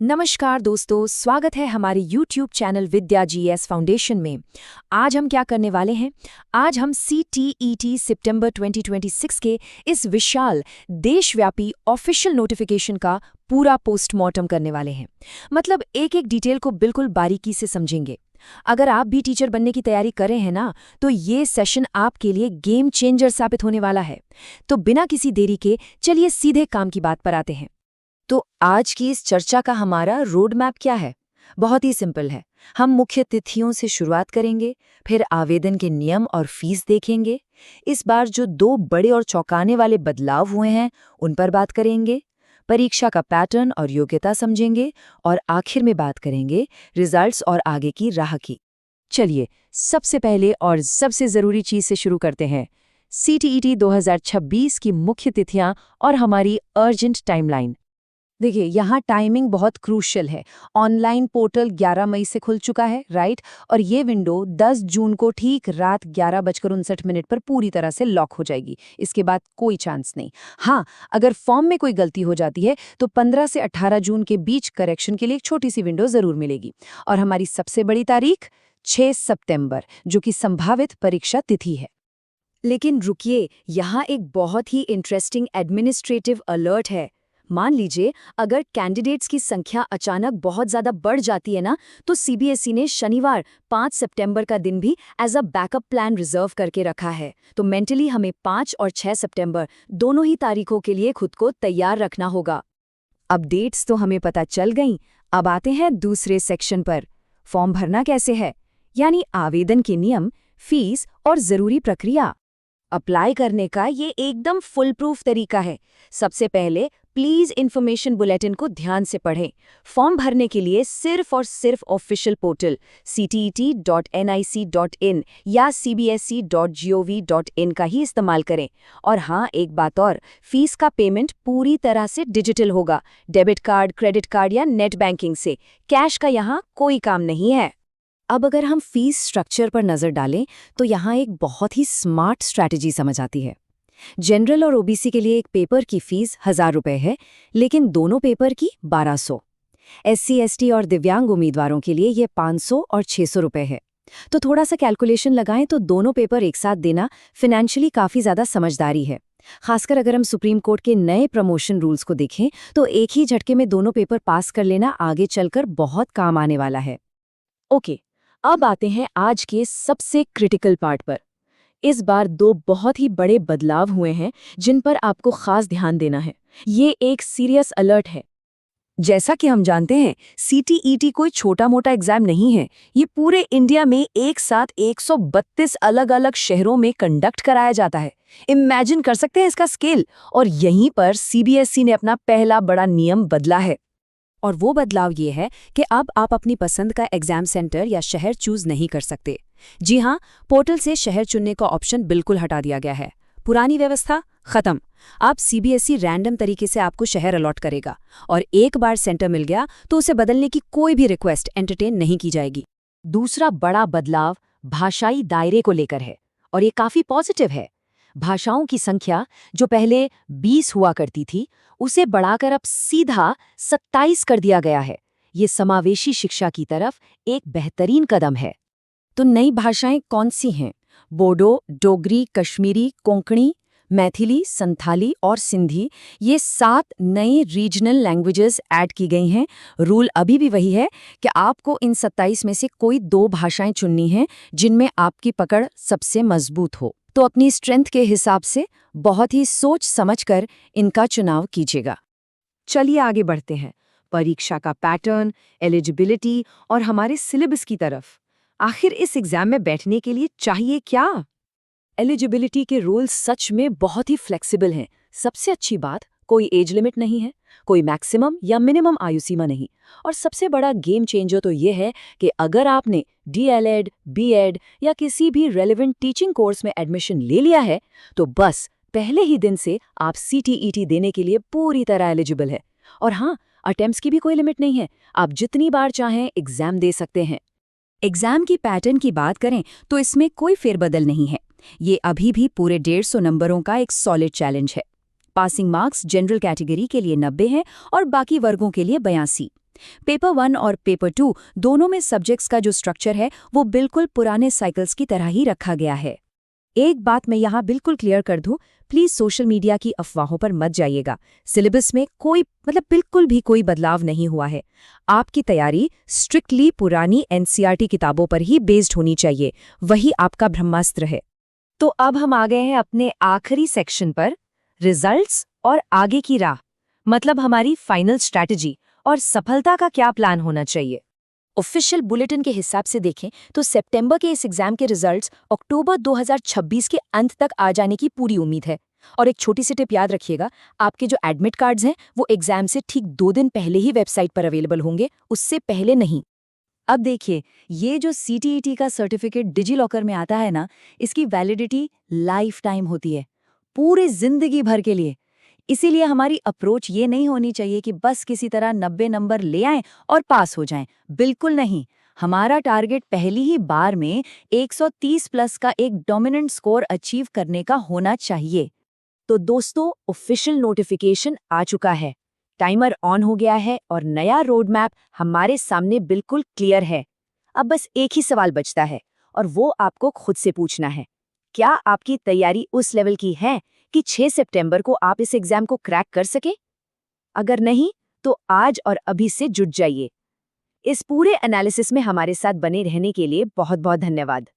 नमस्कार दोस्तों, स्वागत है हमारे YouTube चैनल विद्या जीएस फाउंडेशन में। आज हम क्या करने वाले हैं? आज हम CTET सितंबर 2026 के इस विशाल देशव्यापी ऑफिशियल नोटिफिकेशन का पूरा पोस्टमार्टम करने वाले हैं। मतलब एक एक डिटेल को बिल्कुल बारीकी से समझेंगे। अगर आप भी टीचर बनने की तैयारी कर रहे हैं ना, तो ये सेशन आपके लिए गेम चेंजर साबित होने वाला है। तो बिना किसी देरी के चलिए सीधे काम की बात पर आते हैं। तो आज की इस चर्चा का हमारा रोड मैप क्या है? बहुत ही सिंपल है। हम मुख्य तिथियों से शुरुआत करेंगे, फिर आवेदन के नियम और फीस देखेंगे। इस बार जो दो बड़े और चौंकाने वाले बदलाव हुए हैं, उन पर बात करेंगे। परीक्षा का पैटर्न और योग्यता समझेंगे और आखिर में बात करेंगे रिजल्ट्स और आगे की राह की। चलिए, सबसे पहले और सबसे ज़रूरी चीज़ से शुरू करते हैं। CTET 2026 की मुख्य तिथियां और हमारी अर्जेंट टाइमलाइन। देखिए, यहाँ टाइमिंग बहुत क्रूशियल है। ऑनलाइन पोर्टल 11 मई से खुल चुका है, राइट? और ये विंडो 10 जून को ठीक रात 11:59 पर पूरी तरह से लॉक हो जाएगी। इसके बाद कोई चांस नहीं। हाँ, अगर फॉर्म में कोई गलती हो जाती है तो 15 से 18 जून के बीच करेक्शन के लिए एक छोटी सी विंडो जरूर मिलेगी। और हमारी सबसे बड़ी तारीख 6 सितंबर, जो कि संभावित परीक्षा तिथि है। लेकिन रुकिए, यहाँ एक बहुत ही इंटरेस्टिंग एडमिनिस्ट्रेटिव अलर्ट है। मान लीजिए अगर कैंडिडेट्स की संख्या अचानक बहुत ज़्यादा बढ़ जाती है ना, तो CBSE ने शनिवार 5 सितंबर का दिन भी as a backup plan reserve करके रखा है। तो मेंटली हमें 5 और 6 सितंबर दोनों ही तारीखों के लिए खुद को तैयार रखना होगा। अपडेट्स तो हमें पता चल गईं। अब आते हैं दूसरे सेक्शन पर। फॉर्म भरना कैसे है, यानी आवेदन के नियम, फीस और ज़रूरी प्रक्रिया। अप्लाई करने का ये एकदम फुल प्रूफ तरीका है। सबसे पहले प्लीज इन्फॉर्मेशन बुलेटिन को ध्यान से पढ़ें। फॉर्म भरने के लिए सिर्फ और सिर्फ ऑफिशियल पोर्टल ctet.nic.in या cbse.gov.in का ही इस्तेमाल करें। और हाँ, एक बात और, फीस का पेमेंट पूरी तरह से डिजिटल होगा, डेबिट कार्ड, क्रेडिट कार्ड या नेट बैंकिंग से। कैश का यहाँ कोई काम नहीं है। अब अगर हम फीस स्ट्रक्चर पर नज़र डालें तो यहाँ एक बहुत ही स्मार्ट स्ट्रैटेजी समझ आती है। जनरल और OBC के लिए एक पेपर की फीस 1000 रुपये है, लेकिन दोनों पेपर की 1200। SC, ST और दिव्यांग उम्मीदवारों के लिए ये 500 और 600 रुपये है। तो थोड़ा सा कैलकुलेशन लगाएं तो दोनों पेपर एक साथ देना फिनेंशियली काफ़ी ज़्यादा समझदारी है। खासकर अगर हम सुप्रीम कोर्ट के नए प्रमोशन रूल्स को देखें तो एक ही झटके में दोनों पेपर पास कर लेना आगे चलकर बहुत काम आने वाला है। ओके, अब आते हैं आज के सबसे क्रिटिकल पार्ट पर। इस बार दो बहुत ही बड़े बदलाव हुए हैं जिन पर आपको खास ध्यान देना है। ये एक सीरियस अलर्ट है। जैसा कि हम जानते हैं, CTET कोई छोटा मोटा एग्जाम नहीं है। ये पूरे इंडिया में एक साथ 132 अलग अलग शहरों में कंडक्ट कराया जाता है। इमेजिन कर सकते हैं इसका स्केल। और यहीं पर CBSE ने अपना पहला बड़ा नियम बदला है। और वो बदलाव ये है कि अब आप अपनी पसंद का एग्जाम सेंटर या शहर चूज नहीं कर सकते। जी हाँ, पोर्टल से शहर चुनने का ऑप्शन बिल्कुल हटा दिया गया है। पुरानी व्यवस्था खत्म। अब CBSE रैंडम तरीके से आपको शहर अलॉट करेगा और एक बार सेंटर मिल गया तो उसे बदलने की कोई भी रिक्वेस्ट एंटरटेन नहीं की जाएगी। दूसरा बड़ा बदलाव भाषाई दायरे को लेकर है और ये काफी पॉजिटिव है। भाषाओं की संख्या जो पहले 20 हुआ करती थी, उसे बढ़ाकर अब सीधा 27 कर दिया गया है। ये समावेशी शिक्षा की तरफ एक बेहतरीन कदम है। तो नई भाषाएं कौन सी हैं? बोडो, डोगरी, कश्मीरी, कोंकणी, मैथिली, संथाली और सिंधी, ये 7 नए रीजनल लैंग्वेजेस ऐड की गई हैं। रूल अभी भी वही है कि आपको इन 27 में से कोई 2 भाषाएं चुननी हैं जिनमें आपकी पकड़ सबसे मजबूत हो। तो अपनी स्ट्रेंथ के हिसाब से बहुत ही सोच समझकर इनका चुनाव कीजिएगा। चलिए आगे बढ़ते हैं परीक्षा का पैटर्न, एलिजिबिलिटी और हमारे सिलेबस की तरफ। आखिर इस एग्जाम में बैठने के लिए चाहिए क्या? एलिजिबिलिटी के रूल्स सच में बहुत ही फ्लेक्सिबल हैं। सबसे अच्छी बात, कोई एज लिमिट नहीं है, कोई मैक्सिमम या मिनिमम आयु सीमा नहीं। और सबसे बड़ा गेम चेंजर तो ये है कि अगर आपने DLED, BEd या किसी भी रेलेवेंट टीचिंग कोर्स में एडमिशन ले लिया है तो बस पहले ही दिन से आप CTET देने के लिए पूरी तरह एलिजिबल है। और हाँ, अटेम्प्ट्स की भी कोई लिमिट नहीं है। आप जितनी बार चाहें एग्जाम दे सकते हैं। एग्जाम की पैटर्न की बात करें तो इसमें कोई फेरबदल नहीं है। ये अभी भी पूरे 150 नंबरों का एक सॉलिड चैलेंज है। पासिंग मार्क्स जनरल कैटेगरी के लिए 90 हैं और बाकी वर्गों के लिए 82। पेपर 1 और पेपर 2 दोनों में सब्जेक्ट्स का जो स्ट्रक्चर है वो बिल्कुल पुराने साइकिल्स की तरह ही रखा गया है। एक बात मैं यहाँ बिल्कुल क्लियर कर दूं, प्लीज सोशल मीडिया की अफवाहों पर मत जाइएगा। सिलेबस में कोई बिल्कुल भी कोई बदलाव नहीं हुआ है। आपकी तैयारी स्ट्रिक्टली पुरानी एनसीईआरटी किताबों पर ही बेस्ड होनी चाहिए, वही आपका ब्रह्मास्त्र है। तो अब हम आ गए हैं अपने आखिरी सेक्शन पर, रिजल्ट्स और आगे की राह, मतलब हमारी फाइनल स्ट्रैटेजी और सफलता का क्या प्लान होना चाहिए। ऑफिशियल बुलेटिन के हिसाब से देखें तो सितंबर के इस एग्जाम के रिजल्ट्स अक्टूबर 2026 के अंत तक आ जाने की पूरी उम्मीद है। और एक छोटी सी टिप याद रखिएगा, आपके जो एडमिट कार्ड्स हैं वो एग्जाम से ठीक 2 दिन पहले ही वेबसाइट पर अवेलेबल होंगे, उससे पहले नहीं। अब देखिए, ये जो सीटीईटी का सर्टिफिकेट डिजी लॉकर में आता है ना, इसकी वैलिडिटी लाइफ टाइम होती है, पूरी जिंदगी भर के लिए। इसीलिए हमारी अप्रोच ये नहीं होनी चाहिए कि बस किसी तरह 90 नंबर ले आएं और पास हो जाएं। बिल्कुल नहीं। हमारा टारगेट पहली ही बार में 130 प्लस का एक डोमिनेंट स्कोर अचीव करने का होना चाहिए। तो दोस्तों, ऑफिशियल नोटिफिकेशन आ चुका है, टाइमर ऑन हो गया है और नया रोड मैप हमारे सामने बिल्कुल क्लियर है। अब बस एक ही सवाल बचता है और वो आपको खुद से पूछना है, क्या आपकी तैयारी उस लेवल की है कि 6 सितंबर को आप इस एग्जाम को क्रैक कर सके? अगर नहीं, तो आज और अभी से जुट जाइए। इस पूरे एनालिसिस में हमारे साथ बने रहने के लिए बहुत बहुत धन्यवाद।